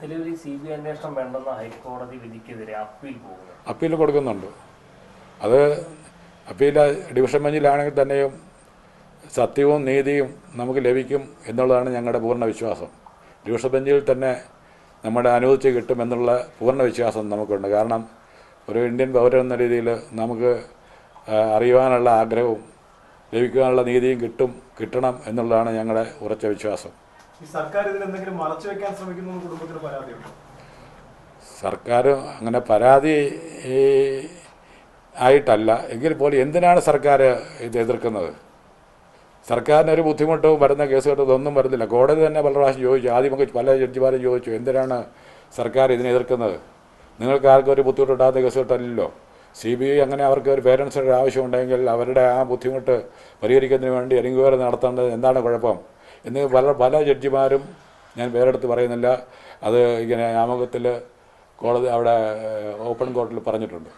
നിലവിൽ CBI അന്വേഷണം വേണ്ടെന്ന ഹൈക്കോടതി വിധിക്കെതിരെ അപ്പീൽ കൊടുക്കുന്നുണ്ട്. അത് അപ്പീൽ ഡിവിഷൻ ബെഞ്ചിലാണെങ്കിൽ തന്നെയും സത്യവും നീതിയും നമുക്ക് ലഭിക്കും എന്നുള്ളതാണ് ഞങ്ങളുടെ പൂർണ്ണ വിശ്വാസം. ഡിവിഷൻ ബെഞ്ചിൽ തന്നെ നമ്മുടെ അനുവദിച്ച് കിട്ടുമെന്നുള്ള പൂർണ്ണ വിശ്വാസം നമുക്കുണ്ട്. കാരണം ഒരു ഇന്ത്യൻ പൗരൻ എന്ന രീതിയിൽ നമുക്ക് അറിയുവാനുള്ള ആഗ്രഹവും ലഭിക്കാനുള്ള നീതിയും കിട്ടണം എന്നുള്ളതാണ് ഞങ്ങളുടെ ഉറച്ച വിശ്വാസം. സർക്കാർ അങ്ങനെ പരാതി ആയിട്ടല്ല എങ്കിൽ പോലും എന്തിനാണ് സർക്കാർ ഇത് എതിർക്കുന്നത്? സർക്കാരിനൊരു ബുദ്ധിമുട്ടും വരുന്ന കേസുകൾ ഇതൊന്നും വരുന്നില്ല. കോടതി തന്നെ പല പ്രാവശ്യം ചോദിച്ചു, ആദ്യമൊക്കെ പല ജഡ്ജിമാരും ചോദിച്ചു, എന്തിനാണ് സർക്കാർ ഇതിനെ എതിർക്കുന്നത്? നിങ്ങൾക്ക് ആർക്കും ഒരു ബുദ്ധിമുട്ടുണ്ടാകുന്ന കേസുകളല്ലോ. CBI അങ്ങനെ അവർക്ക് ഒരു പേരൻസിൻ്റെ ആവശ്യമുണ്ടെങ്കിൽ അവരുടെ ആ ബുദ്ധിമുട്ട് പരിഹരിക്കുന്നതിന് വേണ്ടി എൻക്വയറി നടത്തേണ്ടത് എന്താണ് കുഴപ്പം എന്ന് പല ജഡ്ജിമാരും, ഞാൻ പേരെടുത്ത് പറയുന്നില്ല, അത് ഇങ്ങനെ ആമുഖത്തിൽ കോടതി അവിടെ ഓപ്പൺ കോർട്ടിൽ പറഞ്ഞിട്ടുണ്ട്.